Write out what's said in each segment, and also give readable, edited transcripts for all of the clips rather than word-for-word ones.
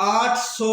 800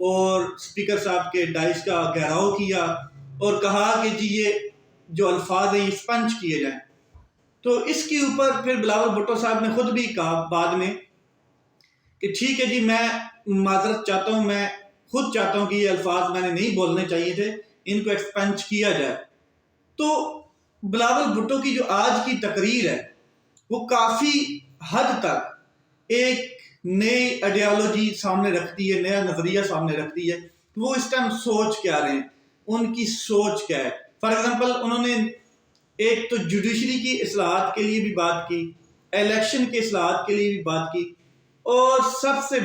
اور اسپیکر صاحب کے ڈائس کا گھیراؤ کیا اور کہا کہ جی یہ جو الفاظ ہیں یہ اسپنج کیے جائیں. تو اس کے اوپر پھر بلاول بھٹو صاحب نے خود بھی کہا بعد میں کہ ٹھیک ہے جی میں معذرت چاہتا ہوں، میں خود چاہتا ہوں کہ یہ الفاظ میں نے نہیں بولنے چاہیے تھے، ان کو ایکسپنج کیا جائے. تو بلاول بھٹو کی جو آج کی تقریر ہے وہ کافی حد تک ایک نئی آئیڈیالوجی سامنے رکھتی ہے، نیا نظریہ سامنے رکھتی ہے. وہ اس ٹائم سوچ کیا رہے ہیں، ان کی سوچ کیا ہے. فار ایگزامپل انہوں نے ایک تو جوڈیشری کی اصلاحات کے لیے بھی بات کی، الیکشن کے اصلاحات کے لیے بھی بات کی، اور سب سے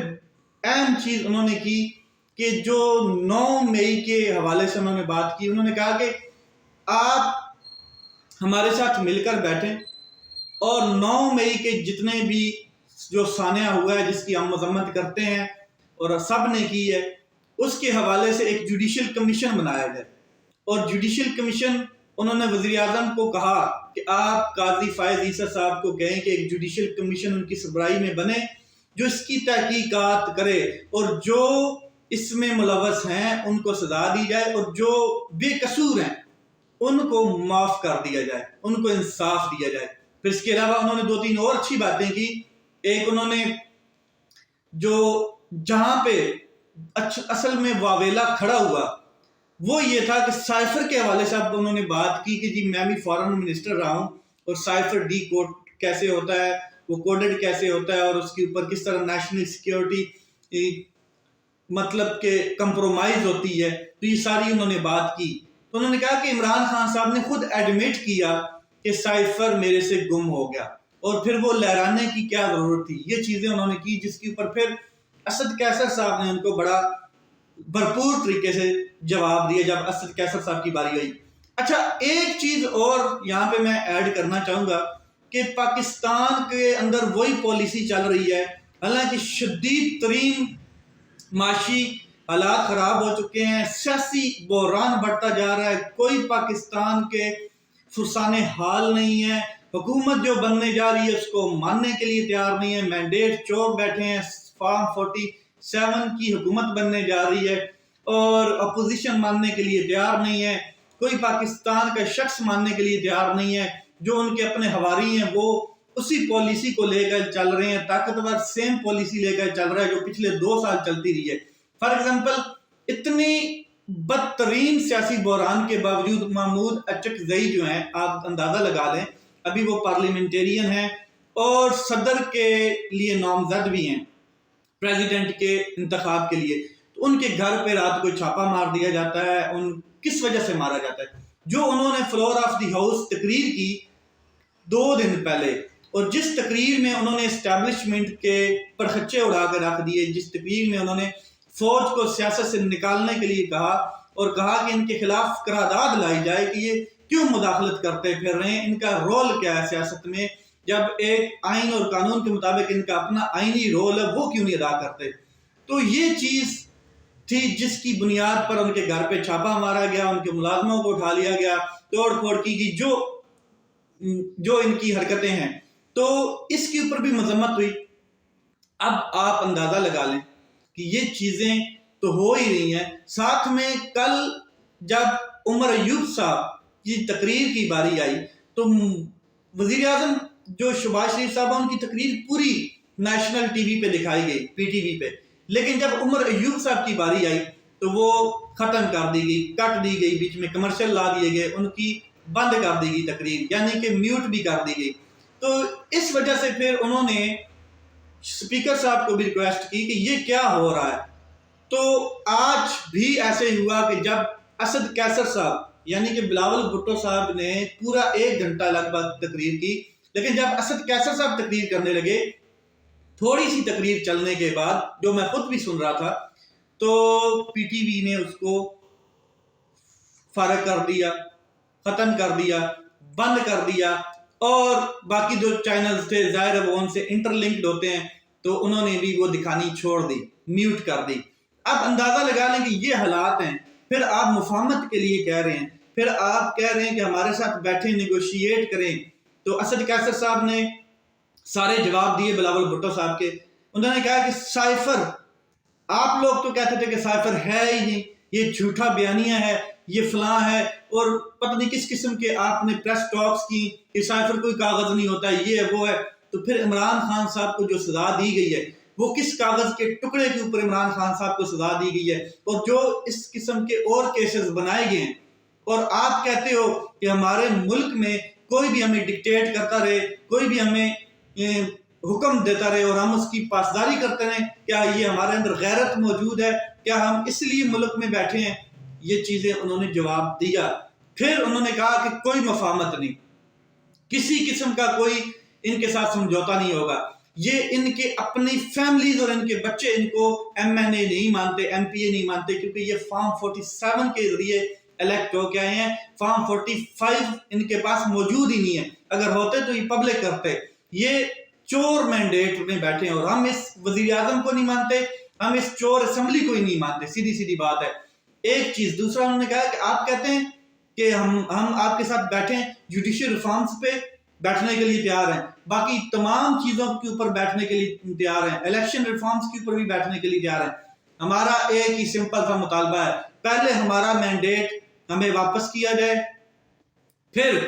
اہم چیز انہوں نے کی کہ جو 9 مئی کے حوالے سے انہوں نے بات کی. انہوں نے کہا کہ آپ ہمارے ساتھ مل کر بیٹھیں اور 9 مئی کے جتنے بھی جو سانحہ ہوا ہے جس کی ہم مذمت کرتے ہیں اور سب نے کی ہے، اس کے حوالے سے ایک جوڈیشل کمیشن بنایا جائے. اور جوڈیشل کمیشن انہوں نے وزیر اعظم کو کہا کہ آپ قاضی فائز عیسیٰ صاحب کو کہیں کہ ایک جوڈیشل کمیشن ان کی سربراہی میں بنے جو اس کی تحقیقات کرے اور جو اس میں ملوث ہیں ان کو سزا دی جائے اور جو بے قصور ہیں ان کو معاف کر دیا جائے، ان کو انصاف دیا جائے. پھر اس کے علاوہ انہوں نے 2-3 اور اچھی باتیں کی. ایک انہوں نے جو جہاں پہ اصل میں واویلا کھڑا ہوا وہ یہ تھا کہ سائفر کے حوالے سے اب انہوں نے بات کی کہ جی میں بھی فارن منسٹر رہا ہوں اور سائفر ڈی کوڈ کیسے ہوتا ہے، وہ کوڈڈ کیسے ہوتا ہے اور اس کے اوپر کس طرح نیشنل سیکیورٹی مطلب کہ کمپرومائز ہوتی ہے. تو یہ ساری انہوں نے بات کی. تو انہوں نے کہا کہ عمران خان صاحب نے خود ایڈمٹ کیا کہ سائفر میرے سے گم ہو گیا اور پھر وہ لہرانے کی کیا ضرورت تھی. یہ چیزیں انہوں نے کی جس کے اوپر پھر اسد کیسر صاحب نے ان کو بڑا بھرپور طریقے سے جواب دیا جب اسد کیسر صاحب کی باری آئی. اچھا ایک چیز اور یہاں پہ میں ایڈ کرنا چاہوں گا کہ پاکستان کے اندر وہی پالیسی چل رہی ہے، حالانکہ شدید ترین معاشی حالات خراب ہو چکے ہیں، سیاسی بحران بڑھتا جا رہا ہے، کوئی پاکستان کے فرسان حال نہیں ہے، حکومت جو بننے جا رہی ہے اس کو ماننے کے لیے تیار نہیں ہے، مینڈیٹ چور بیٹھے ہیں، فارم 47 کی حکومت بننے جا رہی ہے اور اپوزیشن ماننے کے لیے تیار نہیں ہے، کوئی پاکستان کا شخص ماننے کے لیے تیار نہیں ہے. جو ان کے اپنے حواری ہیں وہ اسی پالیسی کو لے کر چل رہے ہیں، طاقتور سیم پالیسی لے کر چل رہا ہے جو پچھلے 2 سال چلتی رہی ہے. فار ایگزامپل اتنی بدترین سیاسی بحران کے باوجود محمود اچکزئی جو ہیں آپ اندازہ لگا لیں ابھی وہ پارلیمنٹیرین ہیں اور صدر کے لیے نامزد بھی ہیں پریزیڈنٹ کے انتخاب کے لیے. تو ان کے گھر پہ رات کو چھاپا مار دیا جاتا ہے. ان کس وجہ سے مارا جاتا ہے؟ جو انہوں نے فلور آف دی ہاؤس تقریر کی 2 دن پہلے اور جس تقریر میں انہوں نے اسٹیبلشمنٹ کے پرخچے اڑا کے رکھ دیے، جس تقریر میں انہوں نے فوج کو سیاست سے نکالنے کے لیے کہا اور کہا کہ ان کے خلاف قرارداد لائی جائے کہ یہ کیوں مداخلت کرتے پھر رہے ہیں، ان کا رول کیا ہے سیاست میں، جب ایک آئین اور قانون کے مطابق ان کا اپنا آئینی رول ہے وہ کیوں نہیں ادا کرتے. تو یہ چیز تھی جس کی بنیاد پر ان کے گھر پہ چھاپا مارا گیا، ان کے ملازموں کو اٹھا لیا گیا، توڑ پھوڑ کی گئی جو ان کی حرکتیں ہیں. تو اس کے اوپر بھی مذمت ہوئی. اب آپ اندازہ لگا لیں کہ یہ چیزیں تو ہو ہی رہی ہیں. ساتھ میں کل جب عمر ایوب صاحب کی تقریر کی باری آئی تو وزیر اعظم جو شہباز شریف صاحب ان کی تقریر پوری نیشنل ٹی وی پہ دکھائی گئی، پی ٹی وی پہ، لیکن جب عمر ایوب صاحب کی باری آئی تو وہ ختم کر دی گئی، کٹ دی گئی، بیچ میں کمرشل لا دیے گئے، ان کی بند کر دی گئی تقریر، یعنی کہ میوٹ بھی کر دی گئی. تو اس وجہ سے پھر انہوں نے اسپیکر صاحب کو بھی ریکویسٹ کی کہ یہ کیا ہو رہا ہے. تو آج بھی ایسے ہی ہوا کہ جب اسد کیسر صاحب یعنی کہ بلاول بھٹو صاحب نے پورا 1 گھنٹہ لگ بھگ تقریر کی، لیکن جب اسد کیسر صاحب تقریر کرنے لگے تھوڑی سی تقریر چلنے کے بعد جو میں خود بھی سن رہا تھا تو پی ٹی وی نے اس کو فارغ کر دیا، ختم کر دیا، بند کر دیا، اور باقی جو چینلز تھے ظاہر ہے وہ ان سے انٹر لنکڈ ہوتے ہیں تو انہوں نے بھی وہ دکھانی چھوڑ دی، میوٹ کر دی. اب اندازہ لگا لیں کہ یہ حالات ہیں. پھر آپ مفاہمت کے لیے کہہ رہے ہیں، پھر آپ کہہ رہے ہیں کہ ہمارے ساتھ بیٹھیں، نیگوشیٹ کریں. تو اسد کیسر صاحب نے سارے جواب دیے بلاول بھٹو صاحب کے. انہوں نے کہا کہ سائفر آپ لوگ تو کہتے تھے کہ سائفر ہے ہی نہیں، یہ جھوٹا بیانیہ ہے، یہ فلاں ہے، اور پتہ نہیں کس قسم کے آپ نے پریس ٹاکس کی کہ سائفر کوئی کاغذ نہیں ہوتا، یہ ہے وہ ہے۔ تو پھر عمران خان صاحب کو جو سزا دی گئی ہے وہ کس کاغذ کے ٹکڑے کے اوپر عمران خان صاحب کو سزا دی گئی ہے، اور جو اس قسم کے اور کیسز بنائے گئے ہیں، اور آپ کہتے ہو کہ ہمارے ملک میں کوئی بھی ہمیں ڈکٹیٹ کرتا رہے، کوئی بھی ہمیں حکم دیتا رہے اور ہم اس کی پاسداری کرتے رہیں، کیا یہ ہمارے اندر غیرت موجود ہے؟ کیا ہم اس لیے ملک میں بیٹھے ہیں؟ یہ چیزیں انہوں نے جواب دیا۔ پھر انہوں نے کہا کہ کوئی مفاہمت نہیں، کسی قسم کا کوئی ان کے ساتھ سمجھوتا نہیں ہوگا، یہ ان کے اپنی فیملیز اور ان کے بچے ان کو ایم این اے نہیں مانتے، ایم پی اے نہیں مانتے، کیونکہ یہ فارم 47 کے ذریعے الیکٹ ہو کے آئے ہیں، فارم 45 ان کے پاس موجود ہی نہیں ہے، اگر ہوتے تو یہ پبلک کرتے۔ یہ چور مینڈیٹ میں بیٹھے ہیں، اور ہم اس وزیر اعظم کو نہیں مانتے، ہم اس چور اسمبلی کو ہی نہیں مانتے، سیدھی سیدھی بات ہے۔ ایک چیز دوسرا انہوں نے کہا کہ آپ کہتے ہیں کہ ہم آپ کے ساتھ بیٹھیں، جوڈیشل ریفارمز پہ بیٹھنے کے لیے تیار ہیں، باقی تمام چیزوں کے اوپر بیٹھنے کے لیے تیار ہیں، الیکشن ریفارمز کے اوپر بھی بیٹھنے کے لیے تیار ہیں۔ ہمارا ایک ہی سمپل سا مطالبہ ہے، پہلے ہمارا مینڈیٹ ہمیں واپس کیا جائے، پھر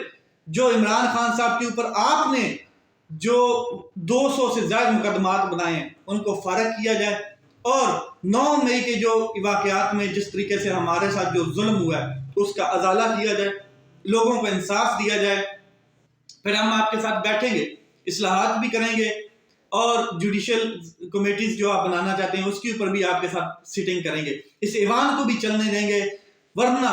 جو عمران خان صاحب کے اوپر آپ نے جو 200 سے زائد مقدمات بنائے ہیں ان کو فارغ کیا جائے، اور 9 مئی کے جو واقعات میں جس طریقے سے ہمارے ساتھ جو ظلم ہوا ہے اس کا ازالہ کیا جائے، لوگوں کو انصاف دیا جائے، پھر ہم آپ کے ساتھ بیٹھیں گے، اصلاحات بھی کریں گے، اور جوڈیشل کمیٹیز جو آپ بنانا چاہتے ہیں اس کے اوپر بھی آپ کے ساتھ سیٹنگ کریں گے، اس ایوان کو بھی چلنے دیں گے، ورنہ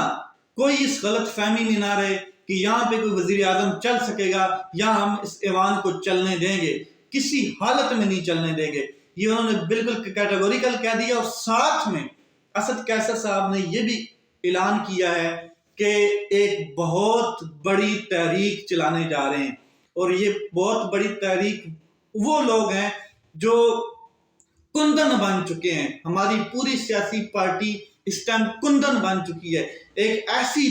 کوئی اس غلط فہمی میں نہ رہے کہ یہاں پہ کوئی وزیر اعظم چل سکے گا یا ہم اس ایوان کو چلنے دیں گے، کسی حالت میں نہیں چلنے دیں گے۔ یہ انہوں نے بالکل کیٹیگوریکل کہہ دیا، اور ساتھ میں اسد کیسر صاحب نے یہ بھی اعلان کیا ہے کہ ایک بہت بڑی تحریک چلانے جا رہے ہیں، اور یہ بہت بڑی تحریک وہ لوگ ہیں جو کندن بن چکے ہیں، ہماری پوری سیاسی پارٹی اس ٹائم کندن بن چکی ہے، ایک ایسی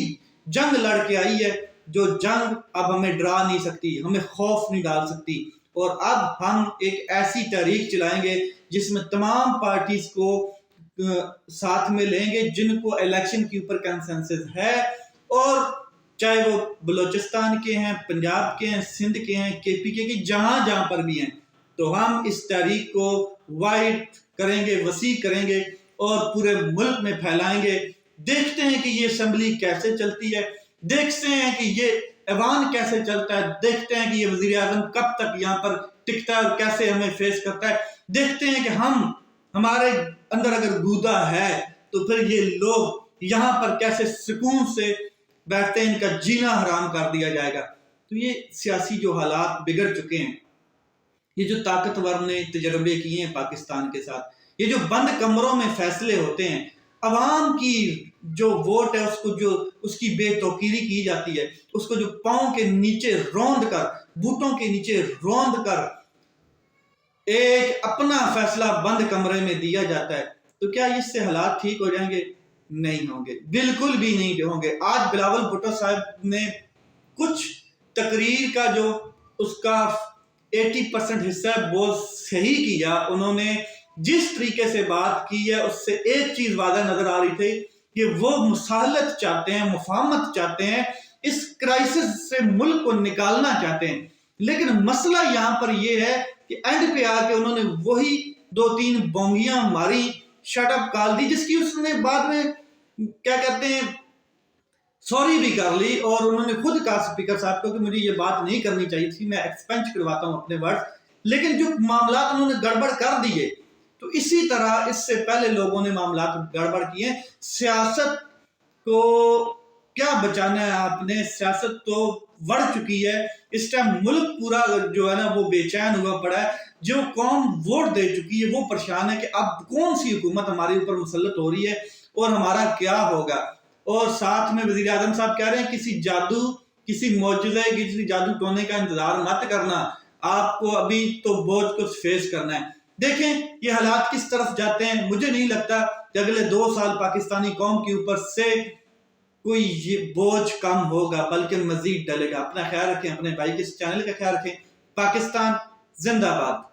جنگ لڑ کے آئی ہے جو جنگ اب ہمیں ڈرا نہیں سکتی، ہمیں خوف نہیں ڈال سکتی، اور اب ہم ایک ایسی تحریک چلائیں گے جس میں تمام پارٹیز کو ساتھ میں لیں گے جن کو الیکشن کے اوپر کنسنسس ہے، اور چاہے وہ بلوچستان کے ہیں، پنجاب کے ہیں، سندھ کے ہیں، کے پی کے جہاں جہاں پر بھی ہیں، تو ہم اس تحریک کو وائڈ کریں گے، وسیع کریں گے، اور پورے ملک میں پھیلائیں گے۔ دیکھتے ہیں کہ یہ اسمبلی کیسے چلتی ہے، دیکھتے ہیں کہ یہ ایوان کیسے چلتا ہے، دیکھتے ہیں کہ یہ وزیر اعظم کب تک یہاں پر ٹکتا ہے اور کیسے ہمیں فیس کرتا ہے، دیکھتے ہیں کہ ہمارے اندر اگر گودا ہے تو پھر یہ لوگ یہاں پر کیسے سکون سے بیٹھتے ہیں، ان کا جینا حرام کر دیا جائے گا۔ تو یہ سیاسی جو حالات بگڑ چکے ہیں، یہ جو طاقتور نے تجربے کیے ہیں پاکستان کے ساتھ، یہ جو بند کمروں میں فیصلے ہوتے ہیں، عوام کی جو ووٹ ہے اس کی بے توقیری کی جاتی ہے، اس کو جو پاؤں کے نیچے روند کر، بوٹوں کے نیچے روند کر ایک اپنا فیصلہ بند کمرے میں دیا جاتا ہے، تو کیا اس سے حالات ٹھیک ہو جائیں گے؟ نہیں ہوں گے، بالکل بھی نہیں ہوں گے۔ آج بلاول بھٹو صاحب نے کچھ تقریر کا جو اس کا 80% حصہ وہ صحیح کیا، انہوں نے جس طریقے سے بات کی ہے اس سے ایک چیز واضح نظر آ رہی تھی کہ وہ مصالحت چاہتے ہیں، مفاہمت چاہتے ہیں، اس کرائسس سے ملک کو نکالنا چاہتے ہیں، لیکن مسئلہ یہاں پر یہ ہے کہ اینڈ پہ آ کے انہوں نے وہی 2-3 بونگیاں ماری، شٹ اپ کال دی، جس کی اس نے بعد میں کیا کہتے ہیں سوری بھی کر لی، اور انہوں نے خود کہا اسپیکر صاحب کو کہ مجھے یہ بات نہیں کرنی چاہیے تھی، میں ایکسپینش کرواتا ہوں اپنے ورڈ، لیکن جو معاملات انہوں نے گڑبڑ کر دیے، تو اسی طرح اس سے پہلے لوگوں نے معاملات گڑبڑ کیے۔ سیاست کو کیا بچانا ہے آپ نے؟ سیاست تو بڑھ چکی ہے، اس ٹائم ملک پورا جو ہے نا وہ بے چین ہوا پڑا ہے، جو قوم ووٹ دے چکی ہے وہ پریشان ہے کہ اب کون سی حکومت ہمارے اوپر مسلط ہو رہی ہے اور ہمارا کیا ہوگا۔ اور ساتھ میں وزیر اعظم صاحب کہہ رہے ہیں کسی جادو، کسی معجزے، کسی جادو ٹونے کا انتظار مت کرنا، آپ کو ابھی تو بہت کچھ فیس کرنا ہے۔ دیکھیں یہ حالات کس طرف جاتے ہیں، مجھے نہیں لگتا کہ اگلے 2 سال پاکستانی قوم کے اوپر سے کوئی یہ بوجھ کم ہوگا، بلکہ مزید ڈلے گا۔ اپنا خیال رکھیں، اپنے بھائی کے اس چینل کا خیال رکھیں۔ پاکستان زندہ باد۔